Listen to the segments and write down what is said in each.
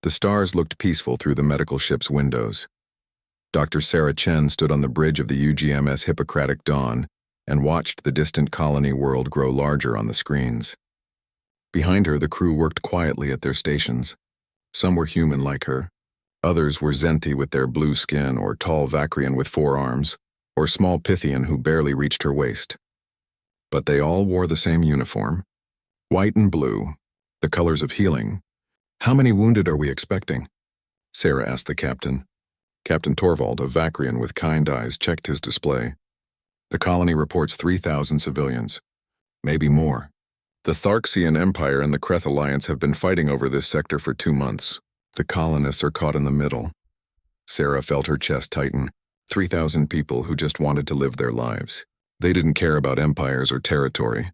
The stars looked peaceful through the medical ship's windows. Dr. Sarah Chen stood on the bridge of the UGMS Hippocratic Dawn and watched the distant colony world grow larger on the screens. Behind her, the crew worked quietly at their stations. Some were human like her. Others were Zenthi with their blue skin, or tall Vakrian with 4 arms, or small Pythian who barely reached her waist. But they all wore the same uniform. White and blue, the colors of healing. "How many wounded are we expecting?" Sarah asked the captain. Captain Torvald, a Vakrian with kind eyes, checked his display. "The colony reports 3,000 civilians. Maybe more. The Tharxian Empire and the Kreth Alliance have been fighting over this sector for 2 months. The colonists are caught in the middle." Sarah felt her chest tighten. 3,000 people who just wanted to live their lives. They didn't care about empires or territory.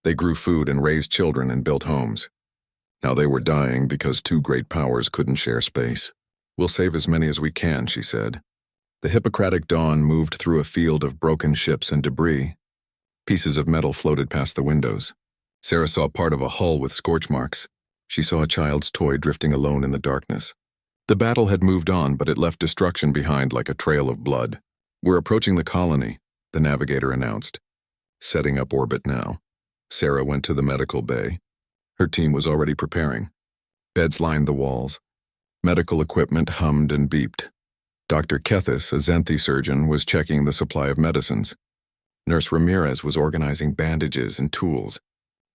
They grew food and raised children and built homes. Now they were dying because 2 great powers couldn't share space. "We'll save as many as we can," she said. The Hippocratic Dawn moved through a field of broken ships and debris. Pieces of metal floated past the windows. Sarah saw part of a hull with scorch marks. She saw a child's toy drifting alone in the darkness. The battle had moved on, but it left destruction behind like a trail of blood. "We're approaching the colony," the navigator announced. "Setting up orbit now." Sarah went to the medical bay. Her team was already preparing. Beds lined the walls. Medical equipment hummed and beeped. Dr. Kethis, a Zenthi surgeon, was checking the supply of medicines. Nurse Ramirez was organizing bandages and tools.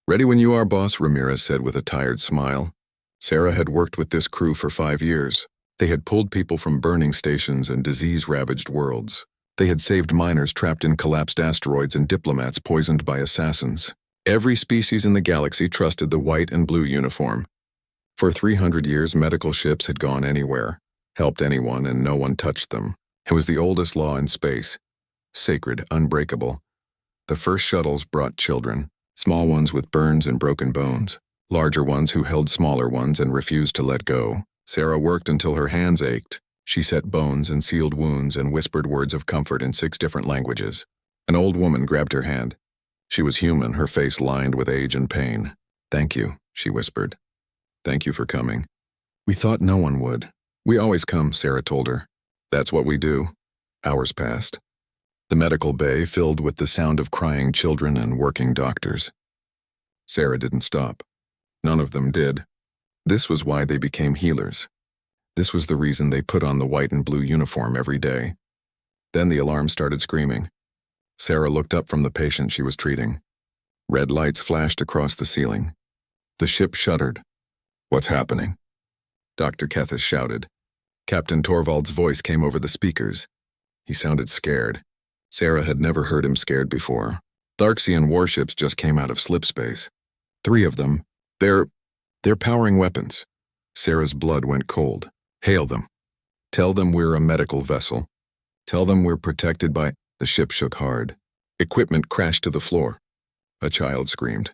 "Ready when you are, boss," Ramirez said with a tired smile. Sarah had worked with this crew for 5 years. They had pulled people from burning stations and disease-ravaged worlds. They had saved miners trapped in collapsed asteroids and diplomats poisoned by assassins. Every species in the galaxy trusted the white and blue uniform. For 300 years, medical ships had gone anywhere, helped anyone, and no one touched them. It was the oldest law in space. Sacred, unbreakable. The first shuttles brought children, small ones with burns and broken bones, larger ones who held smaller ones and refused to let go. Sarah worked until her hands ached. She set bones and sealed wounds and whispered words of comfort in 6 different languages. An old woman grabbed her hand. She was human, her face lined with age and pain. "Thank you," she whispered. "Thank you for coming." "We thought no one would." "We always come," Sarah told her. "That's what we do." Hours passed. The medical bay filled with the sound of crying children and working doctors. Sarah didn't stop. None of them did. This was why they became healers. This was the reason they put on the white and blue uniform every day. Then the alarm started screaming. Sarah looked up from the patient she was treating. Red lights flashed across the ceiling. The ship shuddered. "What's happening?" Dr. Kethis shouted. Captain Torvald's voice came over the speakers. He sounded scared. Sarah had never heard him scared before. Tharxian warships just came out of slipspace. 3 of them. They're powering weapons. Sarah's blood went cold. "Hail them. Tell them we're a medical vessel. Tell them we're protected by—" The ship shook hard. Equipment crashed to the floor. A child screamed.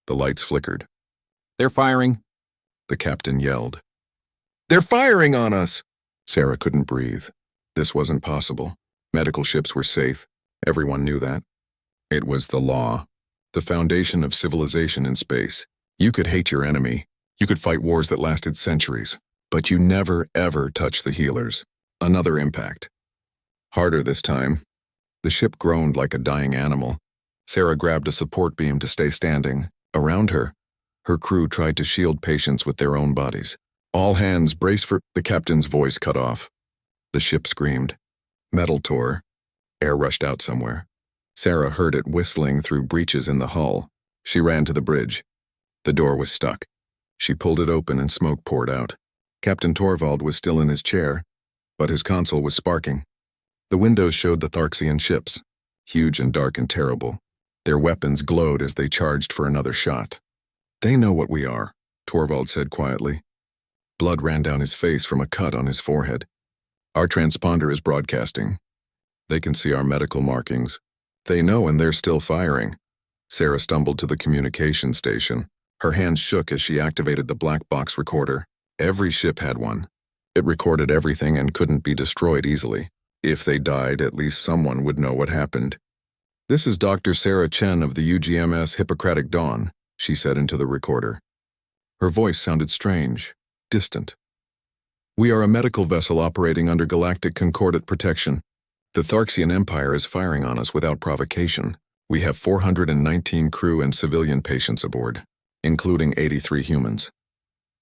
The lights flickered. "They're firing," the captain yelled. "They're firing on us!" Sarah couldn't breathe. This wasn't possible. Medical ships were safe. Everyone knew that. It was the law. The foundation of civilization in space. You could hate your enemy. You could fight wars that lasted centuries. But you never, ever touch the healers. Another impact. Harder this time. The ship groaned like a dying animal. Sarah grabbed a support beam to stay standing. Around her, her crew tried to shield patients with their own bodies. "All hands, brace for—" The captain's voice cut off. The ship screamed. Metal tore. Air rushed out somewhere. Sarah heard it whistling through breaches in the hull. She ran to the bridge. The door was stuck. She pulled it open and smoke poured out. Captain Torvald was still in his chair, but his console was sparking. The windows showed the Tharxian ships, huge and dark and terrible. Their weapons glowed as they charged for another shot. "They know what we are," Torvald said quietly. Blood ran down his face from a cut on his forehead. "Our transponder is broadcasting. They can see our medical markings. They know, and they're still firing." Sarah stumbled to the communication station. Her hands shook as she activated the black box recorder. Every ship had one. It recorded everything and couldn't be destroyed easily. If they died, at least someone would know what happened. "This is Dr. Sarah Chen of the UGMS Hippocratic Dawn," she said into the recorder. Her voice sounded strange, distant. We are a medical vessel operating under Galactic Concordate protection. The Tharxian Empire is firing on us without provocation. We have 419 crew and civilian patients aboard, including 83 humans.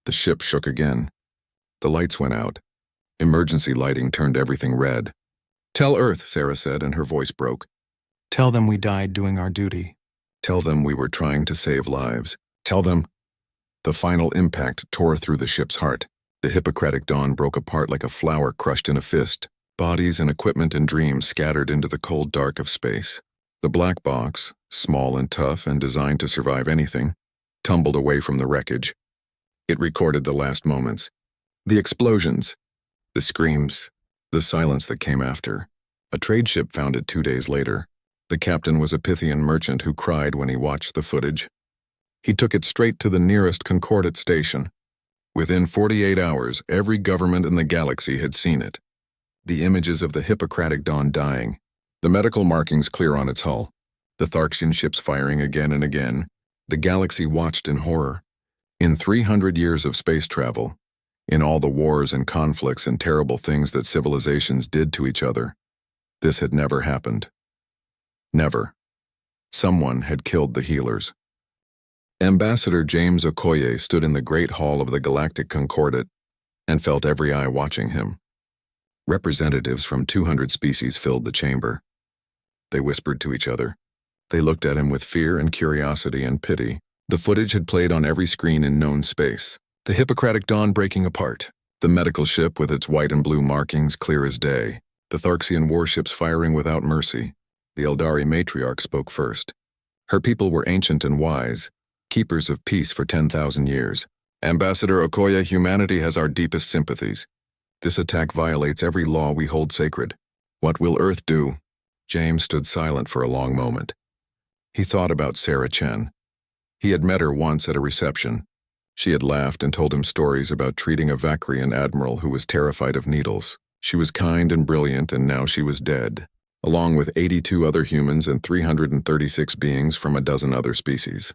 The ship shook again. The lights went out. Emergency lighting turned everything red. "Tell Earth," Sarah said, and her voice broke. "Tell them we died doing our duty. Tell them we were trying to save lives. Tell them—" The final impact tore through the ship's heart. The Hippocratic dawn broke apart like a flower crushed in a fist. Bodies and equipment and dreams scattered into the cold dark of space. The black box, small and tough and designed to survive anything, tumbled away from the wreckage. It recorded the last moments. The explosions. The screams. The silence that came after. A trade ship found it 2 days later. The captain was a Pythian merchant who cried when he watched the footage. He took it straight to the nearest Concordate station. Within 48 hours, every government in the galaxy had seen it. The images of the Hippocratic dawn dying, the medical markings clear on its hull, the Tharxian ships firing again and again. The galaxy watched in horror. In 300 years of space travel, in all the wars and conflicts and terrible things that civilizations did to each other, this had never happened. Never. Someone had killed the healers. Ambassador James Okoye stood in the great hall of the Galactic Concordate and felt every eye watching him. Representatives from 200 species filled the chamber. They whispered to each other. They looked at him with fear and curiosity and pity. The footage had played on every screen in known space. The Hippocratic dawn breaking apart. The medical ship with its white and blue markings clear as day. The Tharxian warships firing without mercy. The Eldari matriarch spoke first. Her people were ancient and wise, keepers of peace for 10,000 years. Ambassador Okoye, humanity has our deepest sympathies. This attack violates every law we hold sacred. What will Earth do? James stood silent for a long moment. He thought about Sarah Chen. He had met her once at a reception. She had laughed and told him stories about treating a Vakrian admiral who was terrified of needles. She was kind and brilliant, and now she was dead, along with 82 other humans and 336 beings from a dozen other species.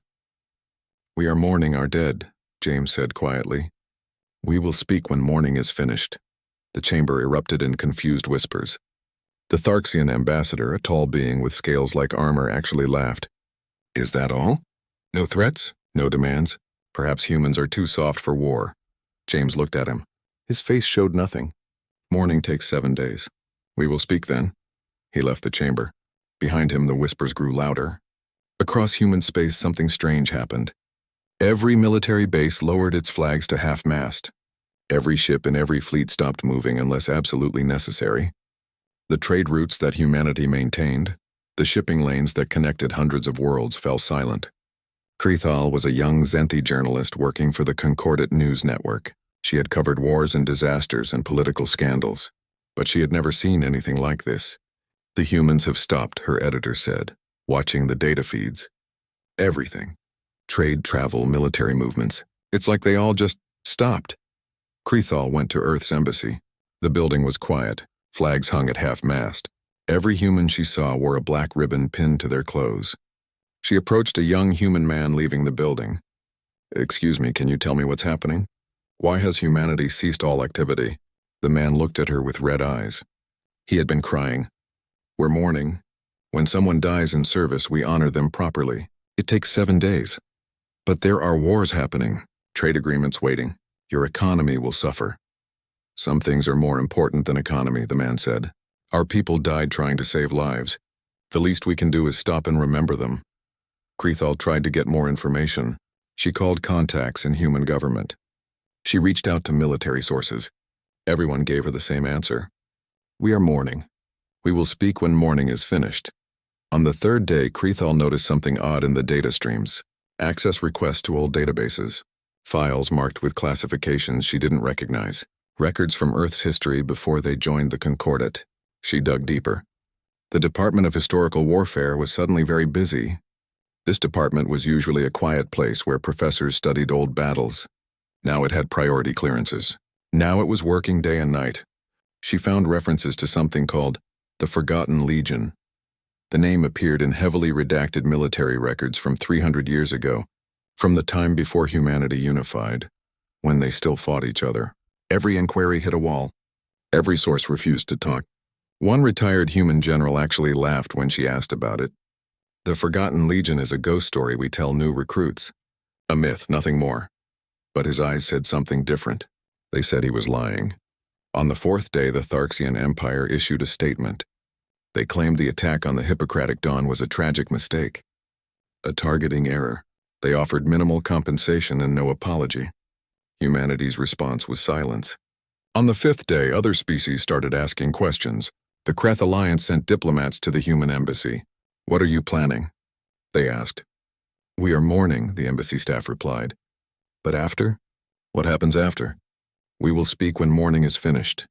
"We are mourning our dead," James said quietly. "We will speak when mourning is finished." The chamber erupted in confused whispers. The Tharxian ambassador, a tall being with scales like armor, actually laughed. "Is that all? No threats? No demands? Perhaps humans are too soft for war." James looked at him. His face showed nothing. "Mourning takes 7 days. We will speak then." He left the chamber. Behind him, the whispers grew louder. Across human space, something strange happened. Every military base lowered its flags to half-mast. Every ship in every fleet stopped moving unless absolutely necessary. The trade routes that humanity maintained, the shipping lanes that connected hundreds of worlds, fell silent. Krethal was a young Zenthi journalist working for the Concordate News Network. She had covered wars and disasters and political scandals, but she had never seen anything like this. "The humans have stopped," her editor said, watching the data feeds. "Everything. Trade, travel, military movements. It's like they all just stopped." Krethal went to Earth's embassy. The building was quiet. Flags hung at half-mast. Every human she saw wore a black ribbon pinned to their clothes. She approached a young human man leaving the building. "Excuse me, can you tell me what's happening? Why has humanity ceased all activity?" The man looked at her with red eyes. He had been crying. "We're mourning. When someone dies in service, we honor them properly. It takes 7 days. But there are wars happening, trade agreements waiting. Your economy will suffer." "Some things are more important than economy," the man said. "Our people died trying to save lives. The least we can do is stop and remember them." Krethal tried to get more information. She called contacts in human government. She reached out to military sources. Everyone gave her the same answer. "We are mourning. We will speak when mourning is finished." On the 3rd day, Krethal noticed something odd in the data streams. Access requests to old databases. Files marked with classifications she didn't recognize. Records from Earth's history before they joined the Concordate. She dug deeper. The Department of Historical Warfare was suddenly very busy. This department was usually a quiet place where professors studied old battles. Now it had priority clearances. Now it was working day and night. She found references to something called the Forgotten Legion. The name appeared in heavily redacted military records from 300 years ago, from the time before humanity unified, when they still fought each other. Every inquiry hit a wall. Every source refused to talk. One retired human general actually laughed when she asked about it. The Forgotten Legion is a ghost story we tell new recruits. A myth, nothing more. But his eyes said something different. They said he was lying. On the fourth day, the Tharxian Empire issued a statement. They claimed the attack on the Hippocratic Dawn was a tragic mistake. A targeting error. They offered minimal compensation and no apology. Humanity's response was silence. On the fifth day, other species started asking questions. The Kreth Alliance sent diplomats to the human embassy. "What are you planning?" they asked. "We are mourning," the embassy staff replied. "But after? What happens after?" "We will speak when mourning is finished."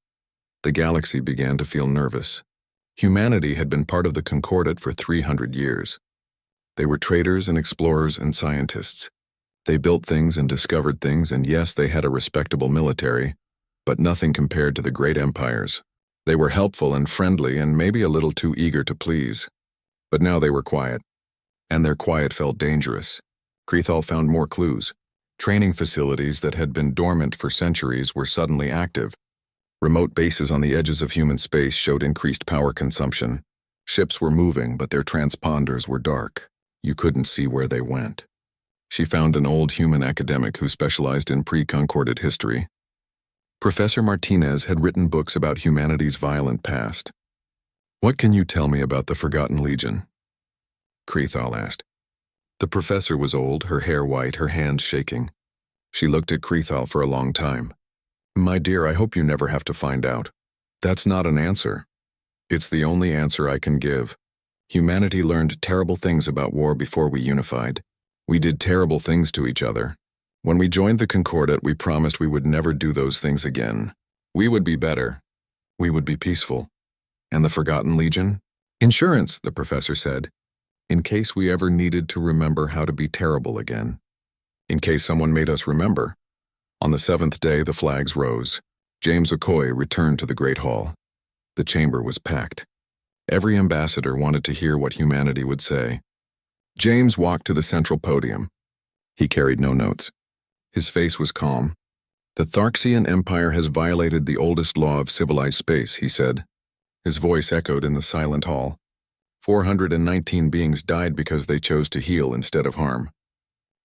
The galaxy began to feel nervous. Humanity had been part of the Concordat for 300 years. They were traders and explorers and scientists. They built things and discovered things, and yes, they had a respectable military, but nothing compared to the great empires. They were helpful and friendly and maybe a little too eager to please. But now they were quiet, and their quiet felt dangerous. Krethal found more clues. Training facilities that had been dormant for centuries were suddenly active. Remote bases on the edges of human space showed increased power consumption. Ships were moving, but their transponders were dark. You couldn't see where they went. She found an old human academic who specialized in pre-Concordat history. Professor Martinez had written books about humanity's violent past. "What can you tell me about the Forgotten Legion?" Krethal asked. The professor was old, her hair white, her hands shaking. She looked at Krethal for a long time. "My dear, I hope you never have to find out. That's not an answer. It's the only answer I can give. Humanity learned terrible things about war before we unified. We did terrible things to each other. When we joined the Concordat, we promised we would never do those things again. We would be better. We would be peaceful. And the Forgotten Legion? Insurance, the professor said. In case we ever needed to remember how to be terrible again. In case someone made us remember. On the seventh day, the flags rose. James Okoye returned to the Great Hall. The chamber was packed. Every ambassador wanted to hear what humanity would say. James walked to the central podium. He carried no notes. His face was calm. "The Tharxian Empire has violated the oldest law of civilized space," he said. His voice echoed in the silent hall. 419 beings died because they chose to heal instead of harm.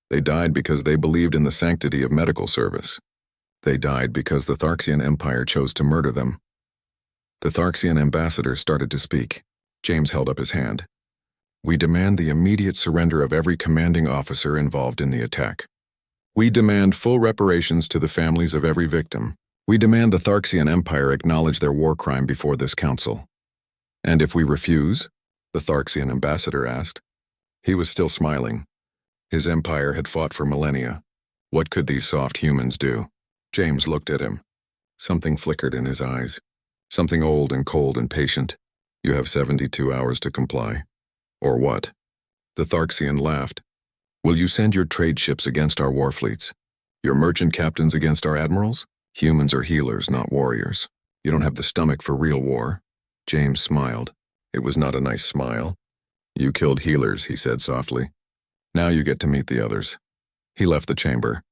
They died because they believed in the sanctity of medical service. They died because the Tharxian Empire chose to murder them. The Tharxian ambassador started to speak. James held up his hand. "We demand the immediate surrender of every commanding officer involved in the attack. We demand full reparations to the families of every victim. We demand the Tharxian Empire acknowledge their war crime before this council." "And if we refuse?" the Tharxian ambassador asked. He was still smiling. His empire had fought for millennia. What could these soft humans do? James looked at him. Something flickered in his eyes. Something old and cold and patient. "You have 72 hours to comply." "Or what?" The Tharxian laughed. "Will you send your trade ships against our war fleets? Your merchant captains against our admirals? Humans are healers, not warriors. You don't have the stomach for real war." James smiled. It was not a nice smile. "You killed healers," he said softly. "Now you get to meet the others." He left the chamber.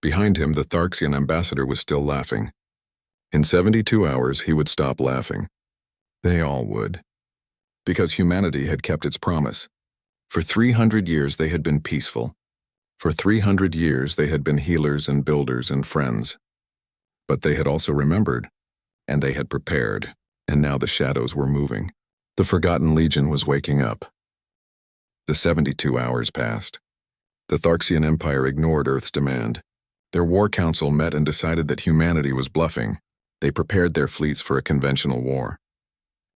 Behind him, the Tharxian ambassador was still laughing. In 72 hours, he would stop laughing. They all would. Because humanity had kept its promise. For 300 years, they had been peaceful. For 300 years, they had been healers and builders and friends. But they had also remembered, and they had prepared, and now the shadows were moving. The Forgotten Legion was waking up. The 72 hours passed. The Tharxian Empire ignored Earth's demand. Their war council met and decided that humanity was bluffing. They prepared their fleets for a conventional war.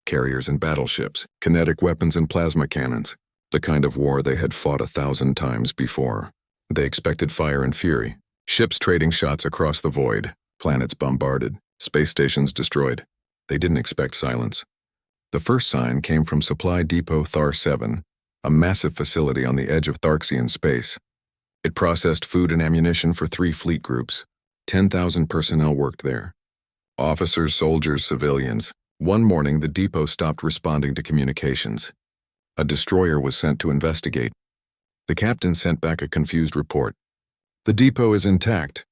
Carriers and battleships, kinetic weapons and plasma cannons, the kind of war they had fought 1,000 times before. They expected fire and fury, ships trading shots across the void, planets bombarded, space stations destroyed. They didn't expect silence. The first sign came from Supply Depot Thar 7, a massive facility on the edge of Tharxian space. It processed food and ammunition for 3 fleet groups. 10,000 personnel worked there. Officers, soldiers, civilians. One morning, the depot stopped responding to communications. A destroyer was sent to investigate. The captain sent back a confused report. "The depot is intact.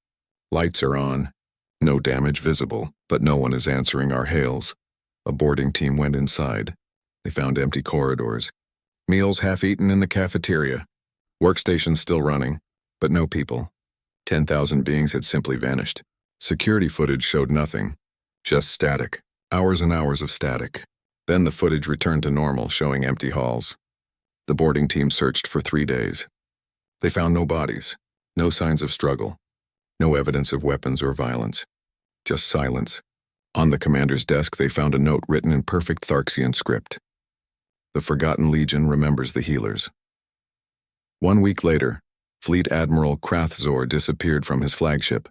Lights are on. No damage visible, but no one is answering our hails. A boarding team went inside. They found empty corridors. Meals half-eaten in the cafeteria. Workstations still running, but no people. 10,000 beings had simply vanished. Security footage showed nothing. Just static. Hours and hours of static. Then the footage returned to normal, showing empty halls. The boarding team searched for 3 days. They found no bodies, no signs of struggle, no evidence of weapons or violence. Just silence. On the commander's desk, they found a note written in perfect Tharxian script. The Forgotten Legion remembers the healers. 1 week later, Fleet Admiral Krathzor disappeared from his flagship.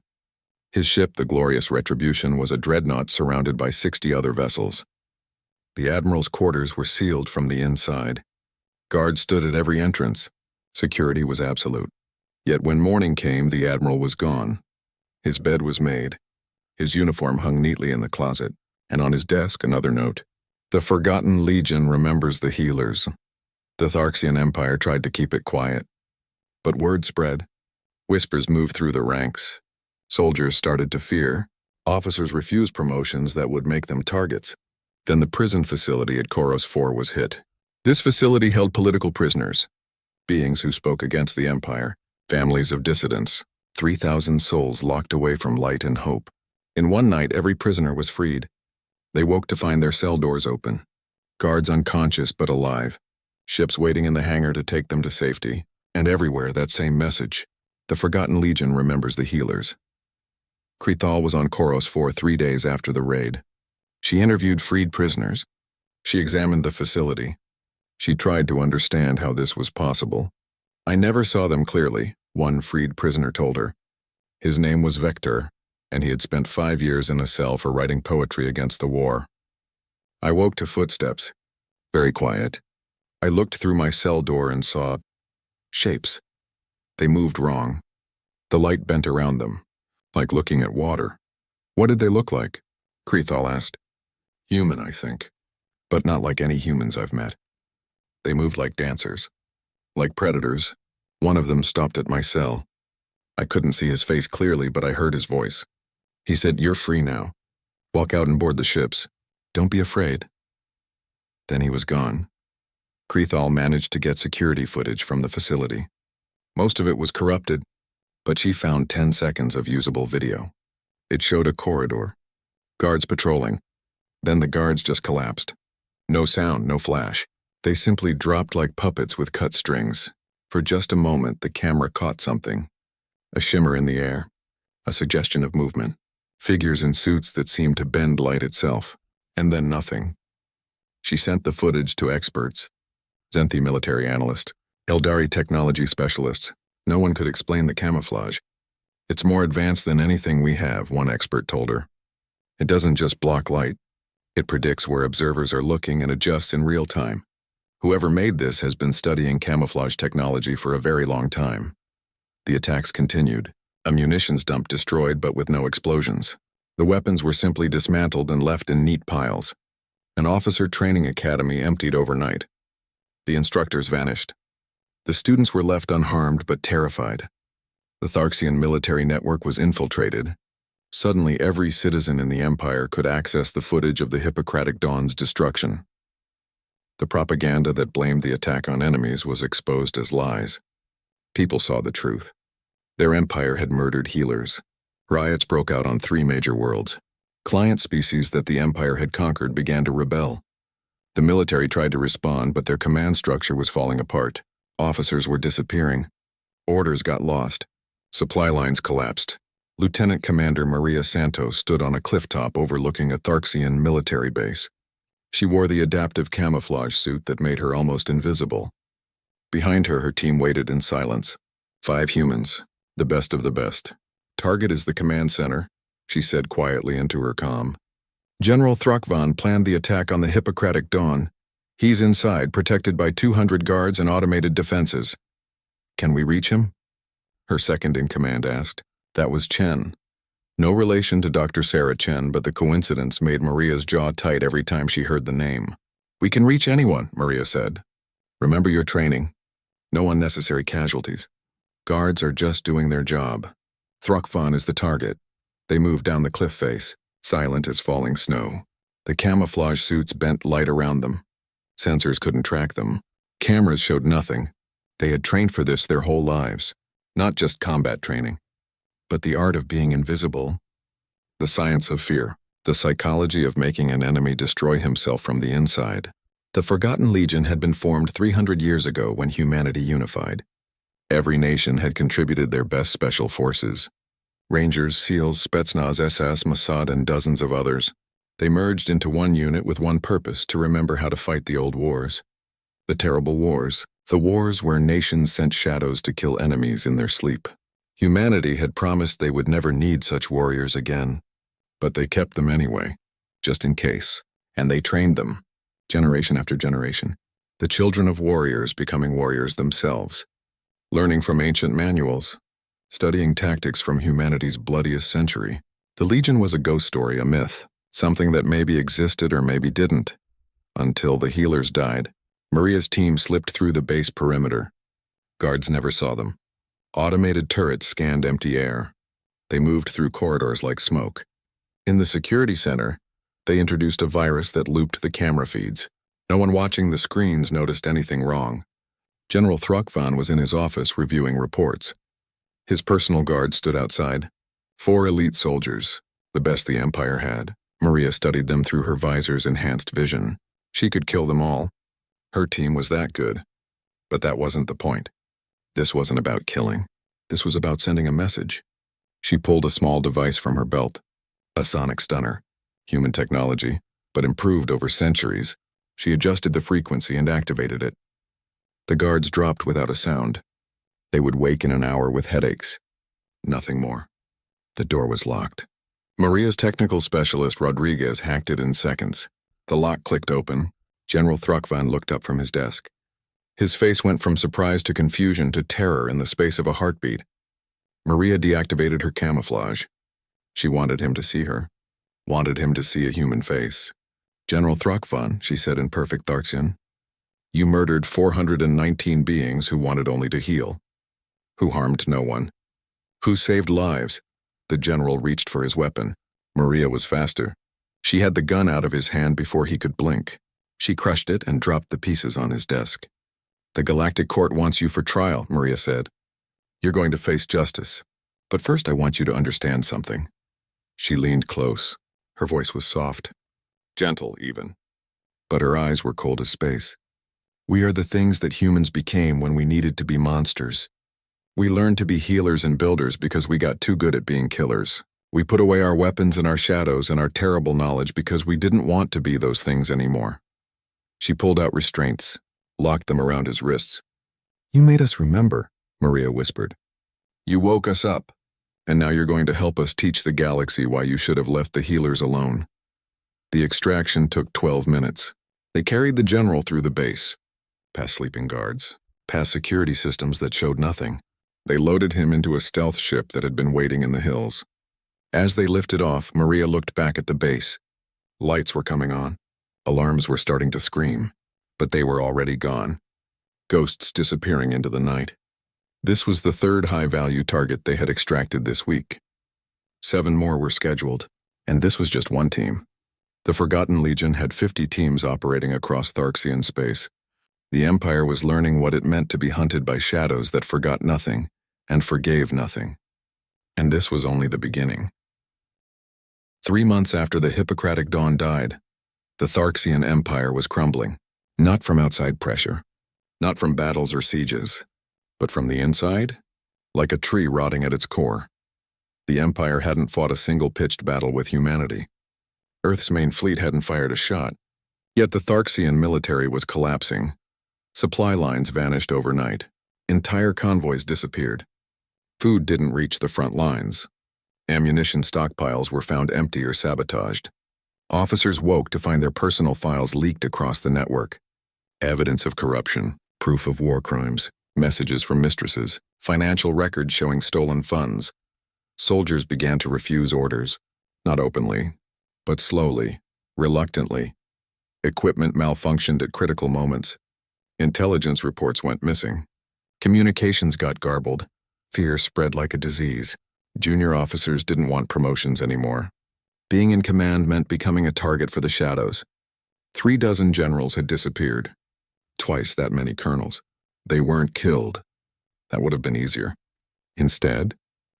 His ship, the Glorious Retribution, was a dreadnought surrounded by 60 other vessels. The Admiral's quarters were sealed from the inside. Guards stood at every entrance. Security was absolute. Yet when morning came, the Admiral was gone. His bed was made. His uniform hung neatly in the closet, and on his desk another note. The Forgotten Legion remembers the healers. The Tharxian Empire tried to keep it quiet. But word spread. Whispers moved through the ranks. Soldiers started to fear. Officers refused promotions that would make them targets. Then the prison facility at Koros 4 was hit. This facility held political prisoners, beings who spoke against the Empire, families of dissidents, 3,000 souls locked away from light and hope. In one night, every prisoner was freed. They woke to find their cell doors open. Guards unconscious but alive. Ships waiting in the hangar to take them to safety. And everywhere that same message. The Forgotten Legion remembers the healers. Krithal was on Koros 4 3 days after the raid. She interviewed freed prisoners. She examined the facility. She tried to understand how this was possible. I never saw them clearly, one freed prisoner told her. His name was Vector, and he had spent 5 years in a cell for writing poetry against the war. I woke to footsteps, very quiet. I looked through my cell door and saw shapes. They moved wrong. The light bent around them, like looking at water. What did they look like? Krithal asked. Human, I think, but not like any humans I've met. They moved like dancers, like predators. One of them stopped at my cell. I couldn't see his face clearly, but I heard his voice. He said, "You're free now. Walk out and board the ships. Don't be afraid." Then he was gone. Krithal managed to get security footage from the facility. Most of it was corrupted, but she found 10 seconds of usable video. It showed a corridor, guards patrolling. Then the guards just collapsed. No sound, no flash. They simply dropped like puppets with cut strings. For just a moment, the camera caught something. A shimmer in the air, a suggestion of movement, figures in suits that seemed to bend light itself, and then nothing. She sent the footage to experts. Zenthi military analyst, Eldari technology specialists. No one could explain the camouflage. It's more advanced than anything we have, one expert told her. It doesn't just block light. It predicts where observers are looking and adjusts in real time. Whoever made this has been studying camouflage technology for a very long time. The attacks continued. A munitions dump destroyed but with no explosions. The weapons were simply dismantled and left in neat piles. An officer training academy emptied overnight. The instructors vanished. The students were left unharmed but terrified. The Tharxian military network was infiltrated. Suddenly, every citizen in the Empire could access the footage of the Hippocratic Dawn's destruction. The propaganda that blamed the attack on enemies was exposed as lies. People saw the truth. Their empire had murdered healers. Riots broke out on 3 major worlds. Client species that the Empire had conquered began to rebel. The military tried to respond, but their command structure was falling apart. Officers were disappearing. Orders got lost. Supply lines collapsed. Lieutenant Commander Maria Santos stood on a clifftop overlooking a Tharxian military base. She wore the adaptive camouflage suit that made her almost invisible. Behind her, her team waited in silence. 5 humans, the best of the best. Target is the command center, she said quietly into her comm. General Thrakvan planned the attack on the Hippocratic Dawn. He's inside, protected by 200 guards and automated defenses. Can we reach him? Her second-in-command asked. That was Chen. No relation to Dr. Sarah Chen, but the coincidence made Maria's jaw tight every time she heard the name. We can reach anyone, Maria said. Remember your training. No unnecessary casualties. Guards are just doing their job. Thrakvan is the target. They moved down the cliff face, silent as falling snow. The camouflage suits bent light around them. Sensors couldn't track them. Cameras showed nothing. They had trained for this their whole lives, not just combat training, but the art of being invisible, the science of fear, the psychology of making an enemy destroy himself from the inside. The Forgotten Legion had been formed 300 years ago when humanity unified. Every nation had contributed their best special forces. Rangers, SEALs, Spetsnaz, SS, Mossad, and dozens of others. They merged into one unit with one purpose: to remember how to fight the old wars. The terrible wars. The wars where nations sent shadows to kill enemies in their sleep. Humanity had promised they would never need such warriors again. But they kept them anyway, just in case. And they trained them, generation after generation. The children of warriors becoming warriors themselves. Learning from ancient manuals. Studying tactics from humanity's bloodiest century. The Legion was a ghost story, a myth. Something that maybe existed or maybe didn't. Until the healers died. Maria's team slipped through the base perimeter. Guards never saw them. Automated turrets scanned empty air. They moved through corridors like smoke. In the security center, they introduced a virus that looped the camera feeds. No one watching the screens noticed anything wrong. General Thruckvan was in his office reviewing reports. His personal guard stood outside. 4 elite soldiers, the best the Empire had. Maria studied them through her visor's enhanced vision. She could kill them all. Her team was that good. But that wasn't the point. This wasn't about killing. This was about sending a message. She pulled a small device from her belt. A sonic stunner. Human technology, but improved over centuries. She adjusted the frequency and activated it. The guards dropped without a sound. They would wake in an hour with headaches. Nothing more. The door was locked. Maria's technical specialist Rodriguez hacked it in seconds. The lock clicked open. General Thruckvan looked up from his desk. His face went from surprise to confusion to terror in the space of a heartbeat. Maria deactivated her camouflage. She wanted him to see her. Wanted him to see a human face. General Thruckvan, she said in perfect Tharxian. You murdered 419 beings who wanted only to heal. Who harmed no one. Who saved lives. The general reached for his weapon. Maria was faster. She had the gun out of his hand before he could blink. She crushed it and dropped the pieces on his desk. The Galactic Court wants you for trial, Maria said. You're going to face justice. But first I want you to understand something. She leaned close. Her voice was soft. Gentle, even. But her eyes were cold as space. We are the things that humans became when we needed to be monsters. We learned to be healers and builders because we got too good at being killers. We put away our weapons and our shadows and our terrible knowledge because we didn't want to be those things anymore. She pulled out restraints, locked them around his wrists. You made us remember, Maria whispered. You woke us up, and now you're going to help us teach the galaxy why you should have left the healers alone. The extraction took 12 minutes. They carried the general through the base, past sleeping guards, past security systems that showed nothing. They loaded him into a stealth ship that had been waiting in the hills. As they lifted off, Maria looked back at the base. Lights were coming on. Alarms were starting to scream, but they were already gone. Ghosts disappearing into the night. This was the 3rd high-value target they had extracted this week. 7 more were scheduled, and this was just one team. The Forgotten Legion had 50 teams operating across Tharxian space. The Empire was learning what it meant to be hunted by shadows that forgot nothing and forgave nothing. And this was only the beginning. 3 months after the Hippocratic Dawn died, the Tharxian Empire was crumbling, not from outside pressure, not from battles or sieges, but from the inside, like a tree rotting at its core. The Empire hadn't fought a single pitched battle with humanity. Earth's main fleet hadn't fired a shot, yet the Tharxian military was collapsing. Supply lines vanished overnight. Entire convoys disappeared. Food didn't reach the front lines. Ammunition stockpiles were found empty or sabotaged. Officers woke to find their personal files leaked across the network. Evidence of corruption, proof of war crimes, messages from mistresses, financial records showing stolen funds. Soldiers began to refuse orders, not openly, but slowly, reluctantly. Equipment malfunctioned at critical moments. Intelligence reports went missing. Communications got garbled. Fear spread like a disease. Junior officers didn't want promotions anymore. Being in command meant becoming a target for the shadows. 36 generals had disappeared. Twice that many colonels. They weren't killed. That would have been easier. Instead,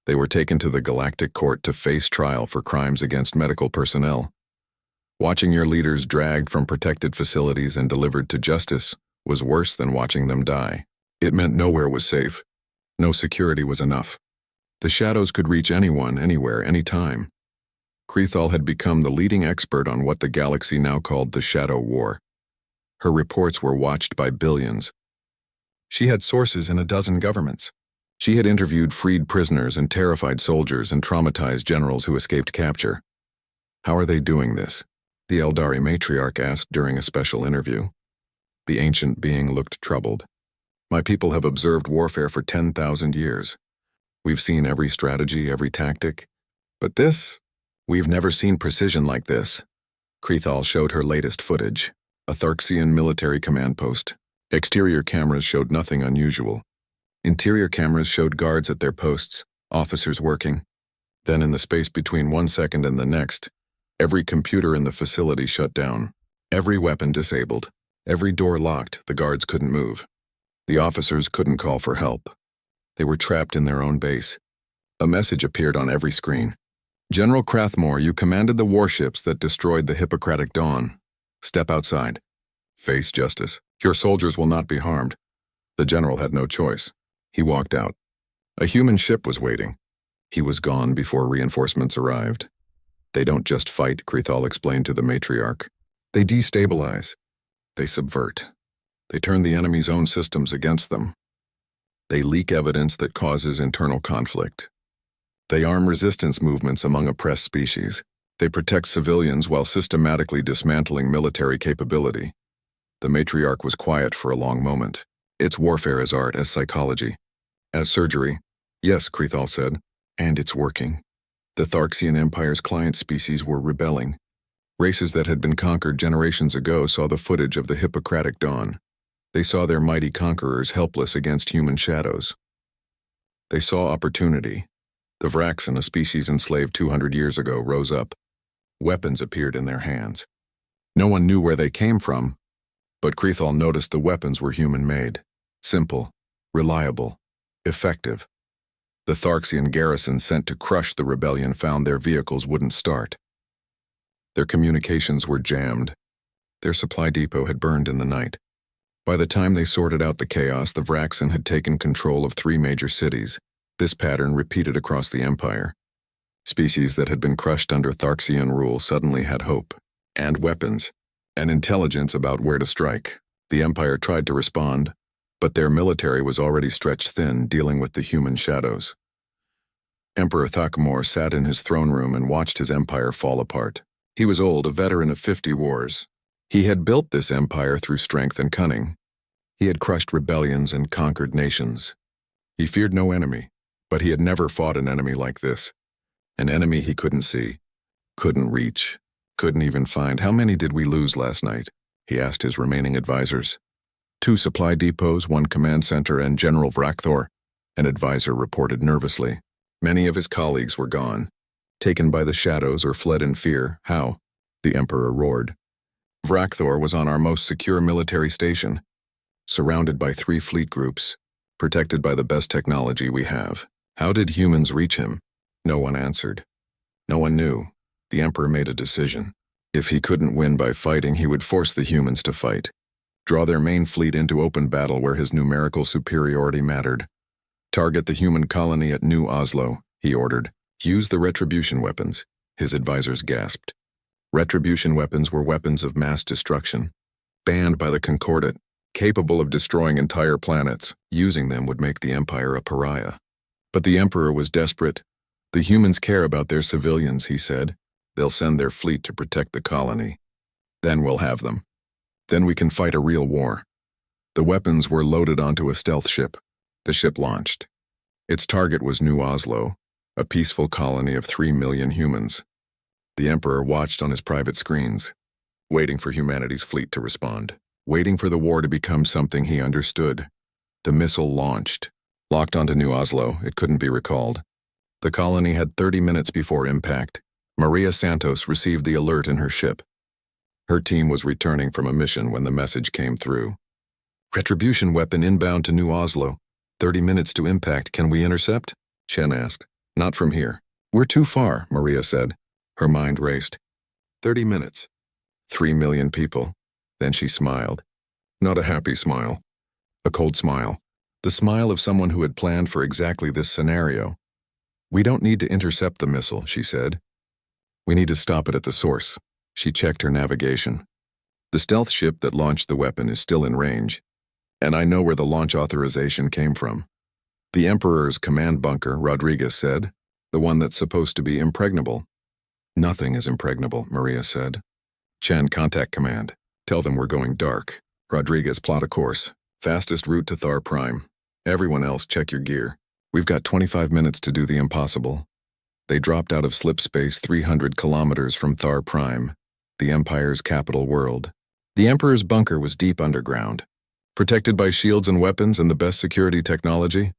they were taken to the Galactic Court to face trial for crimes against medical personnel. Watching your leaders dragged from protected facilities and delivered to justice was worse than watching them die. It meant nowhere was safe. No security was enough. The shadows could reach anyone, anywhere, anytime. Krethal had become the leading expert on what the galaxy now called the Shadow War. Her reports were watched by billions. She had sources in 12 governments. She had interviewed freed prisoners and terrified soldiers and traumatized generals who escaped capture. How are they doing this? The Eldari matriarch asked during a special interview. The ancient being looked troubled. My people have observed warfare for 10,000 years. We've seen every strategy, every tactic. But this? We've never seen precision like this. Krethal showed her latest footage. A Tharxian military command post. Exterior cameras showed nothing unusual. Interior cameras showed guards at their posts, officers working. Then in the space between 1 second and the next, every computer in the facility shut down. Every weapon disabled. Every door locked, the guards couldn't move. The officers couldn't call for help. They were trapped in their own base. A message appeared on every screen. General Krathmore, you commanded the warships that destroyed the Hippocratic Dawn. Step outside. Face justice. Your soldiers will not be harmed. The general had no choice. He walked out. A human ship was waiting. He was gone before reinforcements arrived. They don't just fight, Krethal explained to the matriarch. They destabilize. They subvert. They turn the enemy's own systems against them. They leak evidence that causes internal conflict. They arm resistance movements among oppressed species. They protect civilians while systematically dismantling military capability. The matriarch was quiet for a long moment. It's warfare as art, as psychology, as surgery. Yes, Krethal said, and it's working. The Tharxian Empire's client species were rebelling. Races that had been conquered generations ago saw the footage of the Hippocratic Dawn. They saw their mighty conquerors helpless against human shadows. They saw opportunity. The Vraxen, a species enslaved 200 years ago, rose up. Weapons appeared in their hands. No one knew where they came from, but Krethal noticed the weapons were human-made, simple, reliable, effective. The Tharxian garrison sent to crush the rebellion found their vehicles wouldn't start. Their communications were jammed. Their supply depot had burned in the night. By the time they sorted out the chaos, the Vraxen had taken control of 3 major cities. This pattern repeated across the Empire. Species that had been crushed under Tharxian rule suddenly had hope, and weapons, and intelligence about where to strike. The Empire tried to respond, but their military was already stretched thin, dealing with the human shadows. Emperor Thakmor sat in his throne room and watched his empire fall apart. He was old, a veteran of 50 wars. He had built this empire through strength and cunning. He had crushed rebellions and conquered nations. He feared no enemy, but he had never fought an enemy like this. An enemy he couldn't see, couldn't reach, couldn't even find. How many did we lose last night? He asked his remaining advisors. 2 supply depots, 1 command center, and General Vrakthor, an advisor reported nervously. Many of his colleagues were gone, taken by the shadows or fled in fear. How? The Emperor roared. Vrakthor was on our most secure military station, surrounded by 3 fleet groups, protected by the best technology we have. How did humans reach him? No one answered. No one knew. The Emperor made a decision. If he couldn't win by fighting, he would force the humans to fight. Draw their main fleet into open battle where his numerical superiority mattered. Target the human colony at New Oslo, he ordered. Use the retribution weapons, his advisors gasped. Retribution weapons were weapons of mass destruction, banned by the Concordat, capable of destroying entire planets. Using them would make the Empire a pariah. But the Emperor was desperate. The humans care about their civilians, he said. They'll send their fleet to protect the colony. Then we'll have them. Then we can fight a real war. The weapons were loaded onto a stealth ship. The ship launched. Its target was New Oslo, a peaceful colony of 3 million humans. The Emperor watched on his private screens, waiting for humanity's fleet to respond, waiting for the war to become something he understood. The missile launched. Locked onto New Oslo, it couldn't be recalled. The colony had 30 minutes before impact. Maria Santos received the alert in her ship. Her team was returning from a mission when the message came through. Retribution weapon inbound to New Oslo. 30 minutes to impact. Can we intercept? Chen asked. Not from here. We're too far, Maria said. Her mind raced. 30 minutes. 3 million people. Then she smiled. Not a happy smile. A cold smile. The smile of someone who had planned for exactly this scenario. We don't need to intercept the missile, she said. We need to stop it at the source. She checked her navigation. The stealth ship that launched the weapon is still in range, and I know where the launch authorization came from. The Emperor's command bunker, Rodriguez said. The one that's supposed to be impregnable. Nothing is impregnable, Maria said. Chen, contact command. Tell them we're going dark. Rodriguez, plot a course. Fastest route to Thar Prime. Everyone else, check your gear. We've got 25 minutes to do the impossible. They dropped out of slip space 300 kilometers from Thar Prime, the Empire's capital world. The Emperor's bunker was deep underground, protected by shields and weapons and the best security technology.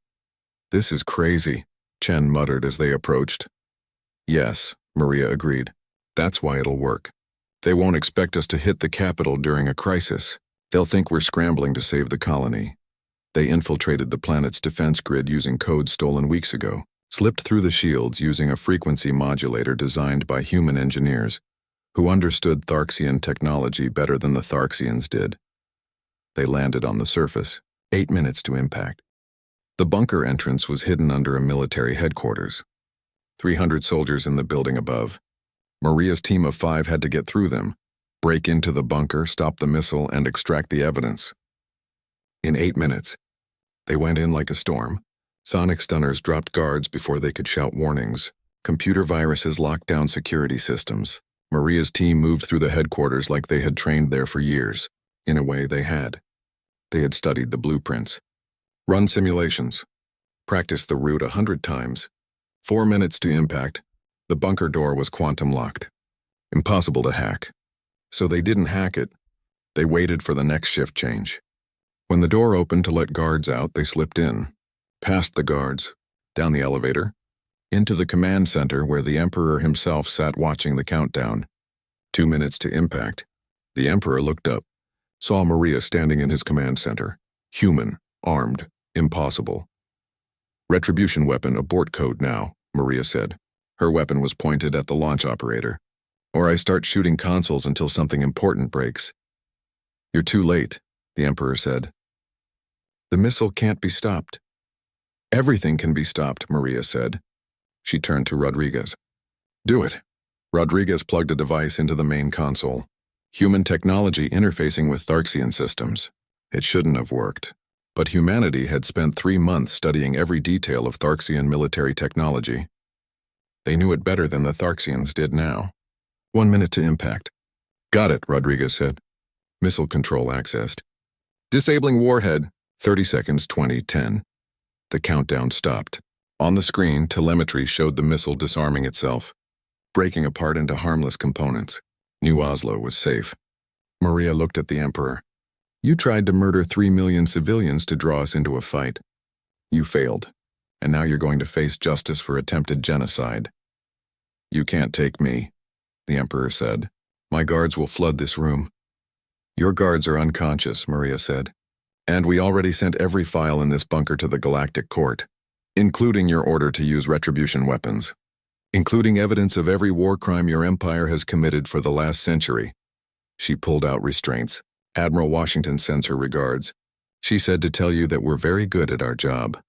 This is crazy, Chen muttered as they approached. Yes, Maria agreed. That's why it'll work. They won't expect us to hit the capital during a crisis. They'll think we're scrambling to save the colony. They infiltrated the planet's defense grid using code stolen weeks ago, slipped through the shields using a frequency modulator designed by human engineers, who understood Tharxian technology better than the Tharxians did. They landed on the surface, 8 minutes to impact. The bunker entrance was hidden under a military headquarters. 300 soldiers in the building above. Maria's team of 5 had to get through them, break into the bunker, stop the missile, and extract the evidence. In 8 minutes, they went in like a storm. Sonic stunners dropped guards before they could shout warnings. Computer viruses locked down security systems. Maria's team moved through the headquarters like they had trained there for years. In a way, they had. They had studied the blueprints. Run simulations. Practiced the route 100 times. 4 minutes to impact. The bunker door was quantum locked. Impossible to hack. So they didn't hack it. They waited for the next shift change. When the door opened to let guards out, they slipped in. Past the guards. Down the elevator. Into the command center where the Emperor himself sat watching the countdown. 2 minutes to impact. The Emperor looked up. Saw Maria standing in his command center. Human. Armed. Impossible. Retribution weapon abort code now, Maria said. Her weapon was pointed at the launch operator. Or I start shooting consoles until something important breaks. You're too late, the Emperor said. The missile can't be stopped. Everything can be stopped, Maria said. She turned to Rodriguez. Do it. Rodriguez plugged a device into the main console. Human technology interfacing with Tharxian systems. It shouldn't have worked. But humanity had spent 3 months studying every detail of Tharxian military technology. They knew it better than the Tharxians did now. 1 minute to impact. Got it, Rodriguez said. Missile control accessed. Disabling warhead. 30 seconds, 20, 10. The countdown stopped. On the screen, telemetry showed the missile disarming itself, breaking apart into harmless components. New Oslo was safe. Maria looked at the Emperor. You tried to murder 3 million civilians to draw us into a fight. You failed, and now you're going to face justice for attempted genocide. You can't take me, the Emperor said. My guards will flood this room. Your guards are unconscious, Maria said. And we already sent every file in this bunker to the Galactic Court, including your order to use retribution weapons, including evidence of every war crime your empire has committed for the last century. She pulled out restraints. Admiral Washington sends her regards. She said to tell you that we're very good at our job.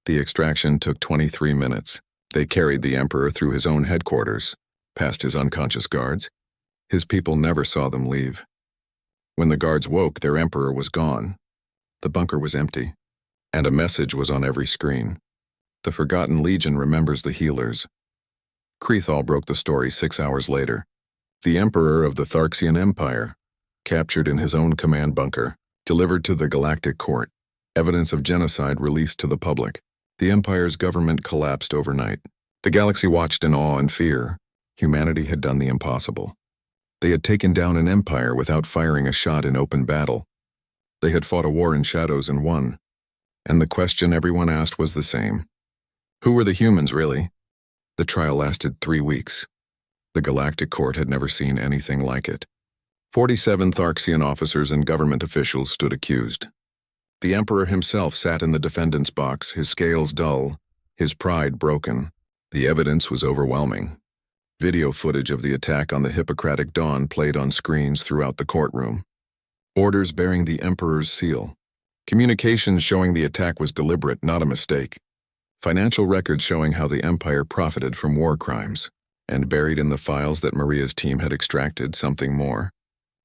The extraction took 23 minutes. They carried the Emperor through his own headquarters, past his unconscious guards. His people never saw them leave. When the guards woke, their Emperor was gone. The bunker was empty, and a message was on every screen. The Forgotten Legion remembers the healers. Krethal broke the story 6 hours later. The Emperor of the Tharxian Empire, captured in his own command bunker, delivered to the Galactic Court. Evidence of genocide released to the public. The Empire's government collapsed overnight. The galaxy watched in awe and fear. Humanity had done the impossible. They had taken down an empire without firing a shot in open battle. They had fought a war in shadows and won. And the question everyone asked was the same. Who were the humans, really? The trial lasted 3 weeks. The Galactic Court had never seen anything like it. 47 Tharxian officers and government officials stood accused. The Emperor himself sat in the defendant's box, his scales dull, his pride broken. The evidence was overwhelming. Video footage of the attack on the Hippocratic Dawn played on screens throughout the courtroom. Orders bearing the Emperor's seal. Communications showing the attack was deliberate, not a mistake. Financial records showing how the Empire profited from war crimes. And buried in the files that Maria's team had extracted something more.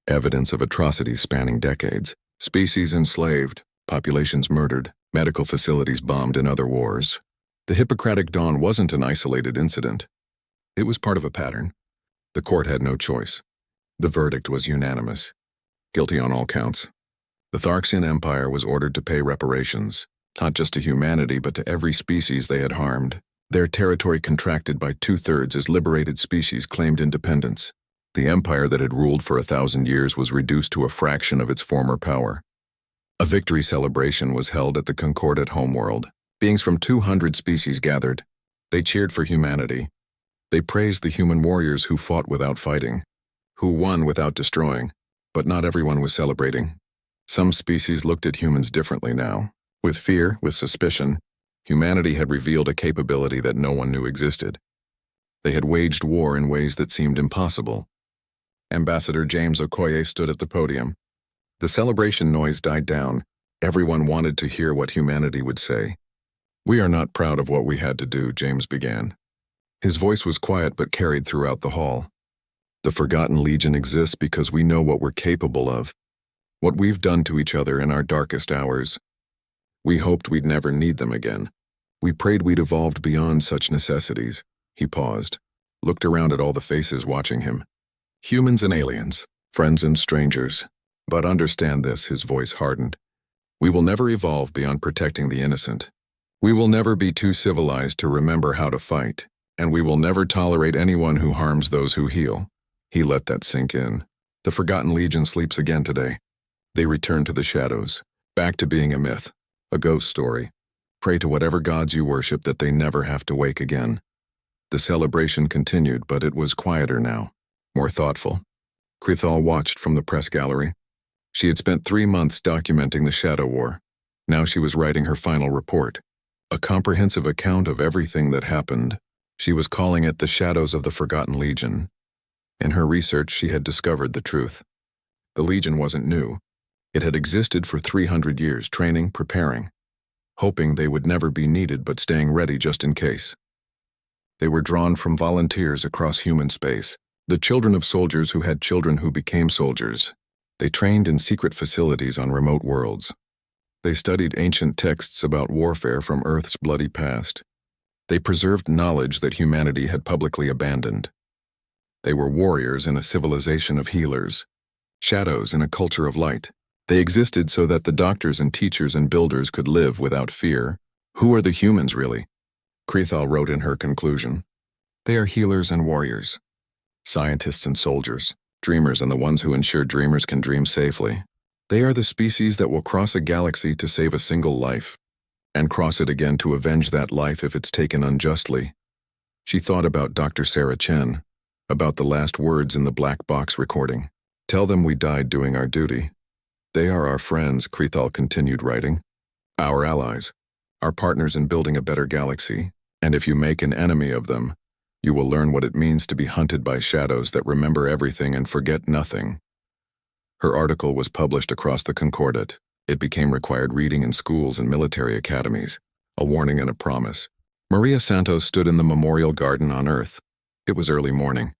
Evidence of atrocities spanning decades. Species enslaved, populations murdered, medical facilities bombed in other wars. The Hippocratic Dawn wasn't an isolated incident. It was part of a pattern. The court had no choice. The verdict was unanimous. Guilty on all counts. The Tharxian Empire was ordered to pay reparations, not just to humanity but to every species they had harmed. Their territory contracted by 2/3 as liberated species claimed independence. The empire that had ruled for 1,000 years was reduced to a fraction of its former power. A victory celebration was held at the Concordat homeworld. Beings from 200 species gathered. They cheered for humanity. They praised the human warriors who fought without fighting, who won without destroying. But not everyone was celebrating. Some species looked at humans differently now. With fear, with suspicion, humanity had revealed a capability that no one knew existed. They had waged war in ways that seemed impossible. Ambassador James Okoye stood at the podium. The celebration noise died down. Everyone wanted to hear what humanity would say. "We are not proud of what we had to do," James began. His voice was quiet but carried throughout the hall. "The Forgotten Legion exists because we know what we're capable of, what we've done to each other in our darkest hours. We hoped we'd never need them again. We prayed we'd evolved beyond such necessities." He paused, looked around at all the faces watching him. Humans and aliens, friends and strangers. "But understand this," his voice hardened. "We will never evolve beyond protecting the innocent. We will never be too civilized to remember how to fight, and we will never tolerate anyone who harms those who heal." He let that sink in. The Forgotten Legion sleeps again today. They return to the shadows, back to being a myth, a ghost story. Pray to whatever gods you worship that they never have to wake again. The celebration continued, but it was quieter now, more thoughtful. Krithal watched from the press gallery. She had spent 3 months documenting the Shadow War. Now she was writing her final report, a comprehensive account of everything that happened. She was calling it The Shadows of the Forgotten Legion. In her research, she had discovered the truth. The Legion wasn't new. It had existed for 300 years, training, preparing, hoping they would never be needed but staying ready just in case. They were drawn from volunteers across human space, the children of soldiers who had children who became soldiers. They trained in secret facilities on remote worlds. They studied ancient texts about warfare from Earth's bloody past. They preserved knowledge that humanity had publicly abandoned. They were warriors in a civilization of healers, shadows in a culture of light. They existed so that the doctors and teachers and builders could live without fear. Who are the humans, really? Krithal wrote in her conclusion. They are healers and warriors, scientists and soldiers, dreamers and the ones who ensure dreamers can dream safely. They are the species that will cross a galaxy to save a single life, and cross it again to avenge that life if it's taken unjustly. She thought about Dr. Sarah Chen, about the last words in the black box recording. Tell them we died doing our duty. They are our friends, Krithal continued writing. Our allies, our partners in building a better galaxy. And if you make an enemy of them, you will learn what it means to be hunted by shadows that remember everything and forget nothing. Her article was published across the Concordat. It became required reading in schools and military academies, a warning and a promise. Maria Santos stood in the memorial garden on Earth. It was early morning.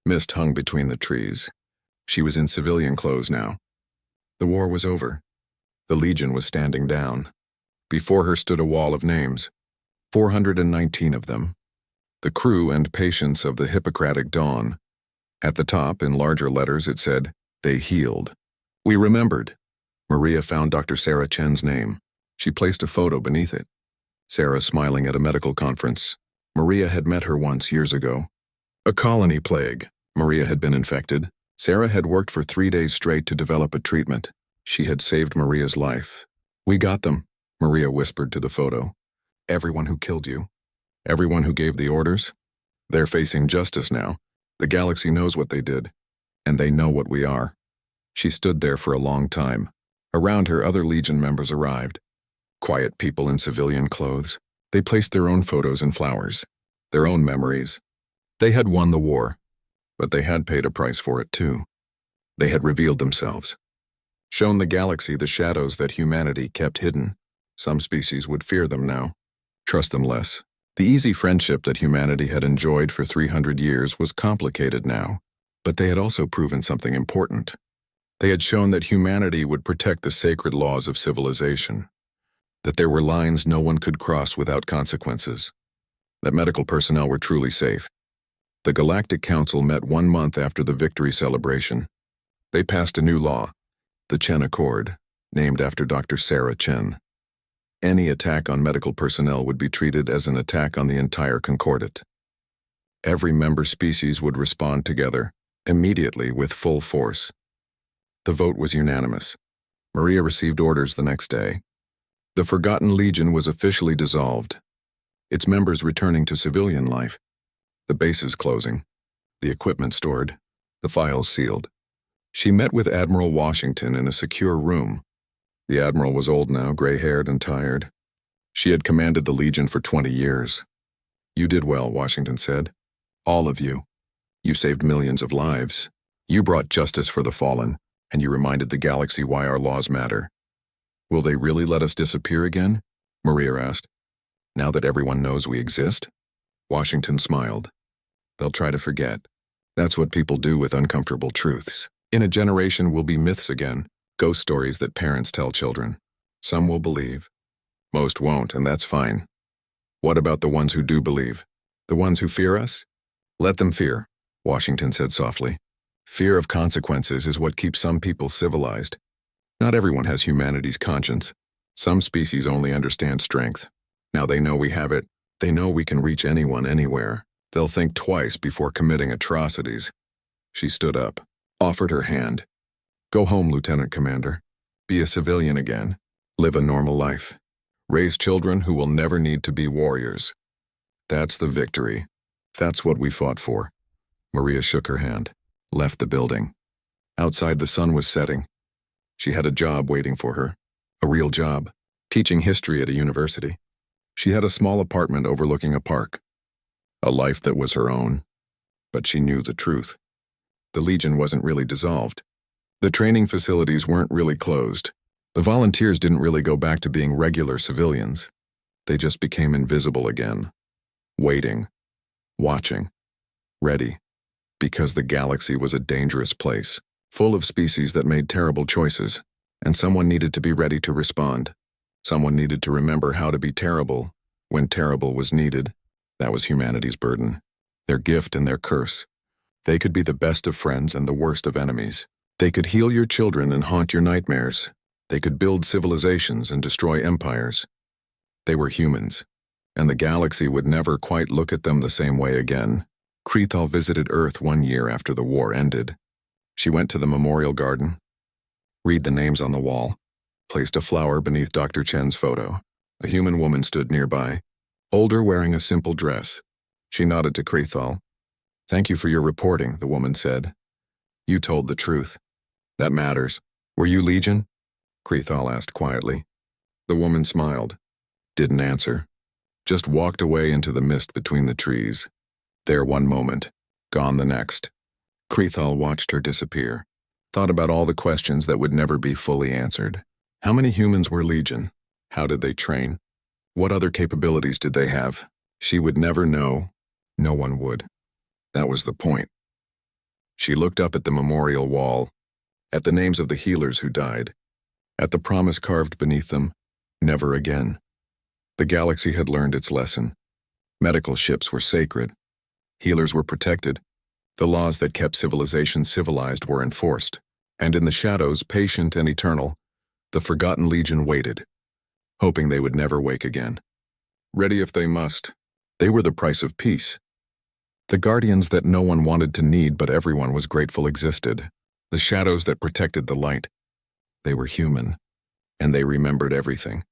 Mist hung between the trees. She was in civilian clothes now. The war was over. The Legion was standing down. Before her stood a wall of names, 419 of them. The crew and patients of the Hippocratic Dawn. At the top, in larger letters, it said, "They healed." We remembered. Maria found Dr. Sarah Chen's name. She placed a photo beneath it. Sarah smiling at a medical conference. Maria had met her once years ago. A colony plague. Maria had been infected. Sarah had worked for 3 days straight to develop a treatment. She had saved Maria's life. We got them, Maria whispered to the photo. Everyone who killed you. Everyone who gave the orders. They're facing justice now. The galaxy knows what they did, and they know what we are. She stood there for a long time. Around her, other Legion members arrived. Quiet people in civilian clothes. They placed their own photos and flowers, their own memories. They had won the war, but they had paid a price for it too. They had revealed themselves, shown the galaxy the shadows that humanity kept hidden. Some species would fear them now, trust them less. The easy friendship that humanity had enjoyed for 300 years was complicated now, but they had also proven something important. They had shown that humanity would protect the sacred laws of civilization, that there were lines no one could cross without consequences, that medical personnel were truly safe. The Galactic Council met 1 month after the victory celebration. They passed a new law, the Chen Accord, named after Dr. Sarah Chen. Any attack on medical personnel would be treated as an attack on the entire Concordat. Every member species would respond together, immediately with full force. The vote was unanimous. Maria received orders the next day. The Forgotten Legion was officially dissolved, its members returning to civilian life, the bases closing, the equipment stored, the files sealed. She met with Admiral Washington in a secure room. The Admiral was old now, gray-haired and tired. She had commanded the Legion for 20 years. "You did well," Washington said. "All of you. You saved millions of lives. You brought justice for the fallen, and you reminded the galaxy why our laws matter." "Will they really let us disappear again?" Maria asked. "Now that everyone knows we exist?" Washington smiled. "They'll try to forget. That's what people do with uncomfortable truths. In a generation we'll be myths again, ghost stories that parents tell children. Some will believe. Most won't, and that's fine. What about the ones who do believe? The ones who fear us? Let them fear," Washington said softly. "Fear of consequences is what keeps some people civilized. Not everyone has humanity's conscience. Some species only understand strength. Now they know we have it. They know we can reach anyone, anywhere. They'll think twice before committing atrocities." She stood up, offered her hand. "Go home, Lieutenant Commander. Be a civilian again. Live a normal life. Raise children who will never need to be warriors. That's the victory. That's what we fought for." Maria shook her hand, left the building. Outside, the sun was setting. She had a job waiting for her. A real job, teaching history at a university. She had a small apartment overlooking a park. A life that was her own. But she knew the truth. The Legion wasn't really dissolved. The training facilities weren't really closed. The volunteers didn't really go back to being regular civilians. They just became invisible again. Waiting. Watching. Ready. Because the galaxy was a dangerous place, full of species that made terrible choices, and someone needed to be ready to respond. Someone needed to remember how to be terrible when terrible was needed. That was humanity's burden, their gift and their curse. They could be the best of friends and the worst of enemies. They could heal your children and haunt your nightmares. They could build civilizations and destroy empires. They were humans, and the galaxy would never quite look at them the same way again. Krethal visited Earth 1 year after the war ended. She went to the memorial garden, read the names on the wall, placed a flower beneath Dr. Chen's photo. A human woman stood nearby, older, wearing a simple dress. She nodded to Krethal. "Thank you for your reporting," the woman said. "You told the truth. That matters. Were you Legion?" Krethal asked quietly. The woman smiled, didn't answer, just walked away into the mist between the trees. There 1 moment, gone the next. Krethal watched her disappear, thought about all the questions that would never be fully answered. How many humans were Legion? How did they train? What other capabilities did they have? She would never know. No one would. That was the point. She looked up at the memorial wall, at the names of the healers who died, at the promise carved beneath them, never again. The galaxy had learned its lesson. Medical ships were sacred. Healers were protected. The laws that kept civilization civilized were enforced. And in the shadows, patient and eternal, the Forgotten Legion waited, hoping they would never wake again. Ready if they must. They were the price of peace. The guardians that no one wanted to need but everyone was grateful existed. The shadows that protected the light. They were human, and they remembered everything.